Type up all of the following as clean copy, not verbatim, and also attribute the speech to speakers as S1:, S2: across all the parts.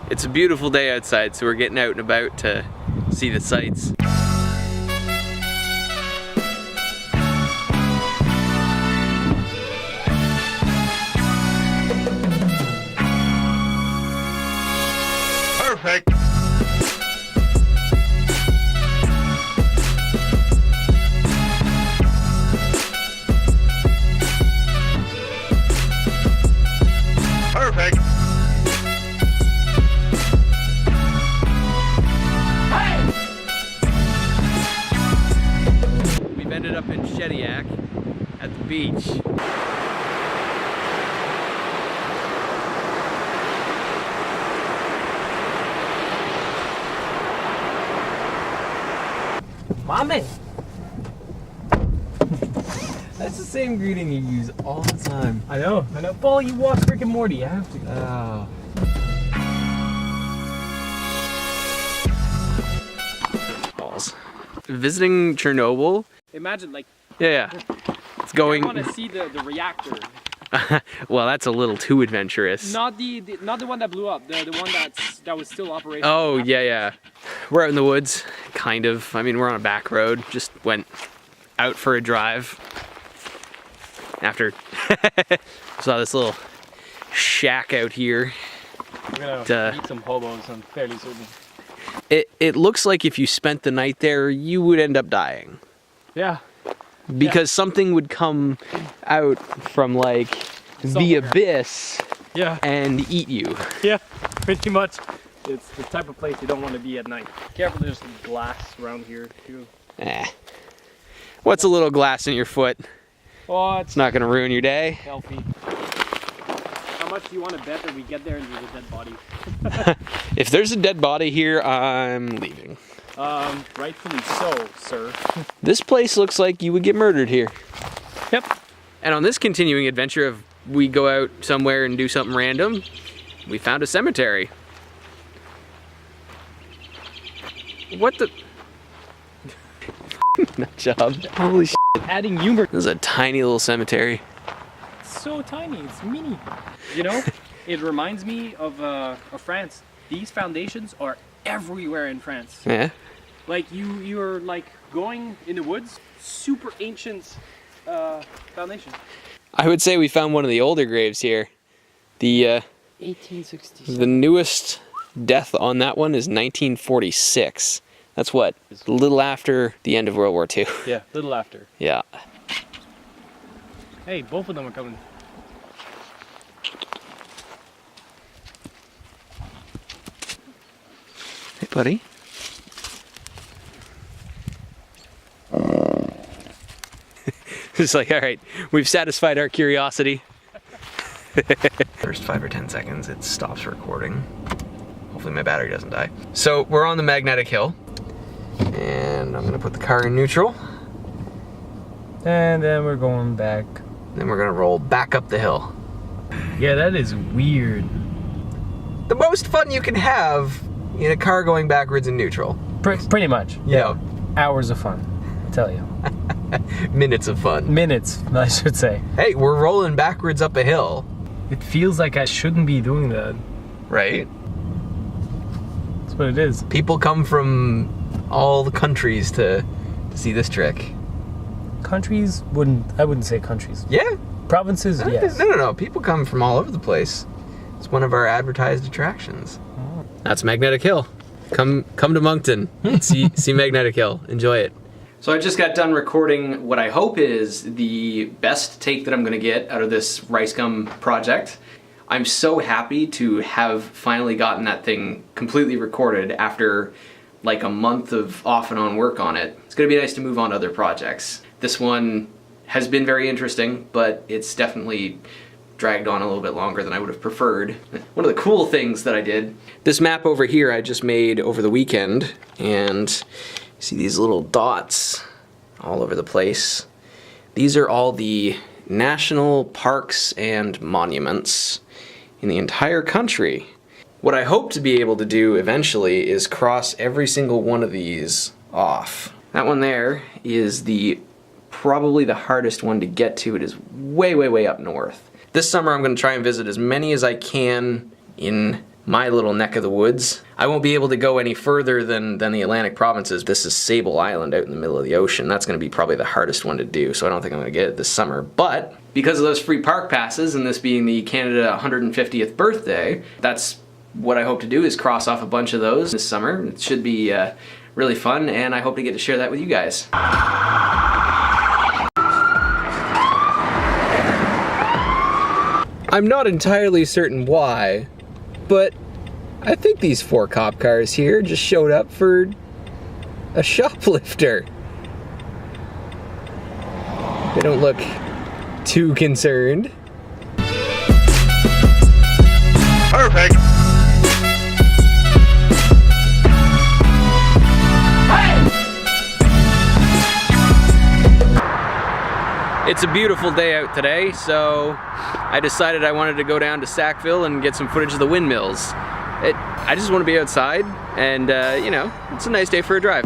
S1: It's a beautiful day outside, so we're getting out and about to see the sights.
S2: Perfect. Perfect.
S1: Hey! We've ended up in Shediac at the beach.
S3: Mommy! That's the same greeting you use all the time. I know. Paul, you watch Rick and Morty, you have to. Oh.
S1: Balls. Visiting Chernobyl?
S3: Imagine, like...
S1: Yeah. It's going...
S3: I want to see the reactor.
S1: Well, that's a little too adventurous.
S3: Not the one that blew up, the one that was still operational.
S1: Oh, yeah. We're out in the woods, kind of. I mean, we're on a back road. Just went out for a drive. After saw this little shack out here.
S3: We're gonna meet some hobos, I'm fairly certain.
S1: It looks like if you spent the night there, you would end up dying.
S3: Yeah.
S1: Because something would come out from like the abyss and eat you.
S3: Yeah, pretty much. It's the type of place you don't want to be at night. Careful, there's some glass around here too.
S1: What's a little glass in your foot?
S3: Oh,
S1: It's not gonna ruin your day.
S3: Healthy. How much do you want to bet that we get there and there's a dead body?
S1: If there's a dead body here, I'm leaving.
S3: Rightfully so, sir.
S1: This place looks like you would get murdered here.
S3: Yep.
S1: And on this continuing adventure of we go out somewhere and do something random, we found a cemetery. What the? Nut job. Holy shit.
S3: Adding humor.
S1: This is a tiny little cemetery.
S3: It's so tiny, it's mini. You know, it reminds me of France. These foundations are everywhere in France.
S1: Yeah.
S3: Like you're like going in the woods, super ancient foundation.
S1: I would say we found one of the older graves here. The
S3: 1860s.
S1: the newest death on that one is 1946. That's what? A little after the end of World War II.
S3: Yeah, little after.
S1: Yeah.
S3: Hey, both of them are coming.
S1: Hey, buddy. It's like, all right, we've satisfied our curiosity. First 5 or 10 seconds, it stops recording. Hopefully my battery doesn't die. So we're on the magnetic hill, and I'm gonna put the car in neutral.
S3: And then we're going back.
S1: Then we're gonna roll back up the hill.
S3: Yeah, that is weird.
S1: The most fun you can have in a car going backwards in neutral.
S3: Pretty much.
S1: Yeah.
S3: Hours of fun, I tell you.
S1: Minutes of fun.
S3: Minutes, I should say.
S1: Hey, we're rolling backwards up a hill.
S3: It feels like I shouldn't be doing that.
S1: Right?
S3: That's what it is.
S1: People come from all the countries to see this trick.
S3: Countries I wouldn't say countries.
S1: Yeah.
S3: Provinces, yes.
S1: No. People come from all over the place. It's one of our advertised attractions. Oh. That's Magnetic Hill. Come to Moncton. see Magnetic Hill. Enjoy it. So I just got done recording what I hope is the best take that I'm gonna get out of this rice gum project. I'm so happy to have finally gotten that thing completely recorded after like a month of off and on work on it. It's gonna be nice to move on to other projects. This one has been very interesting, but it's definitely dragged on a little bit longer than I would have preferred. One of the cool things that I did, this map over here I just made over the weekend, and you see these little dots all over the place. These are all the national parks and monuments in the entire country. What I hope to be able to do eventually is cross every single one of these off. That one there is probably the hardest one to get to. It is way, way, way up north. This summer I'm going to try and visit as many as I can in my little neck of the woods. I won't be able to go any further than the Atlantic provinces. This is Sable Island out in the middle of the ocean. That's going to be probably the hardest one to do, so I don't think I'm going to get it this summer. But because of those free park passes, and this being the Canada 150th birthday, that's what I hope to do, is cross off a bunch of those this summer. It should be really fun, and I hope to get to share that with you guys. I'm not entirely certain why, but I think these 4 cop cars here just showed up for a shoplifter. They don't look too concerned.
S2: Perfect.
S1: It's a beautiful day out today, so I decided I wanted to go down to Sackville and get some footage of the windmills. I just want to be outside, and you know, it's a nice day for a drive.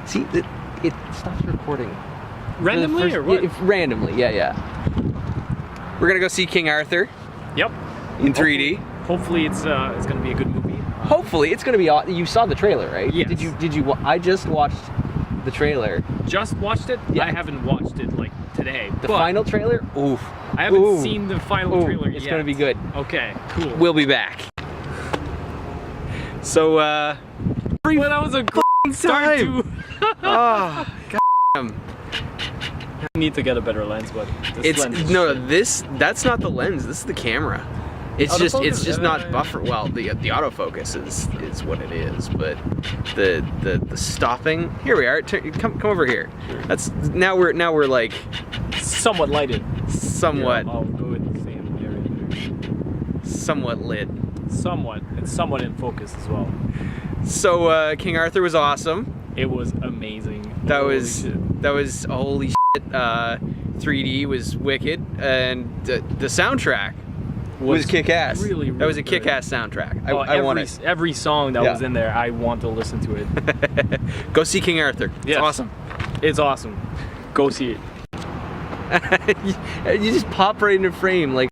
S1: See, it stops recording.
S3: Randomly or what?
S1: Randomly, yeah. We're gonna go see King Arthur
S3: Yep.
S1: in 3D.
S3: Hopefully it's gonna be a good movie.
S1: Hopefully, it's gonna be. You saw the trailer, right?
S3: Yes.
S1: Did you? I just watched the trailer.
S3: Just watched it?
S1: Yeah.
S3: I haven't watched it like today.
S1: The
S3: but
S1: final trailer? Oof.
S3: I haven't
S1: Ooh.
S3: seen the final
S1: Ooh,
S3: trailer
S1: it's
S3: yet.
S1: gonna be good.
S3: Okay, cool.
S1: We'll be back. So,
S3: Well, that was a great start to.
S1: Oh, god.
S3: I need to get a better lens, but this
S1: It's
S3: lens is
S1: no,
S3: shit.
S1: that's not the lens. This is the camera. It's
S3: Autofocus?
S1: just not buffer. Well, the autofocus is what it is, but the stopping. Here we are. Come over here. That's now we're like
S3: somewhat lighted.
S1: somewhat
S3: Yeah, I'll go in the same area.
S1: somewhat lit.
S3: Somewhat. It's somewhat in focus as well.
S1: So King Arthur was awesome.
S3: It was amazing.
S1: That
S3: Holy
S1: was
S3: shit.
S1: holy shit. 3D was wicked, and the soundtrack was kick-ass.
S3: Really,
S1: that was a
S3: really good.
S1: kick-ass soundtrack.
S3: Oh,
S1: I want it.
S3: Every song that
S1: Yeah.
S3: was in there, I want to listen to it.
S1: Go see King Arthur. It's
S3: Yes.
S1: awesome.
S3: It's awesome. Go see it.
S1: You just pop right into frame like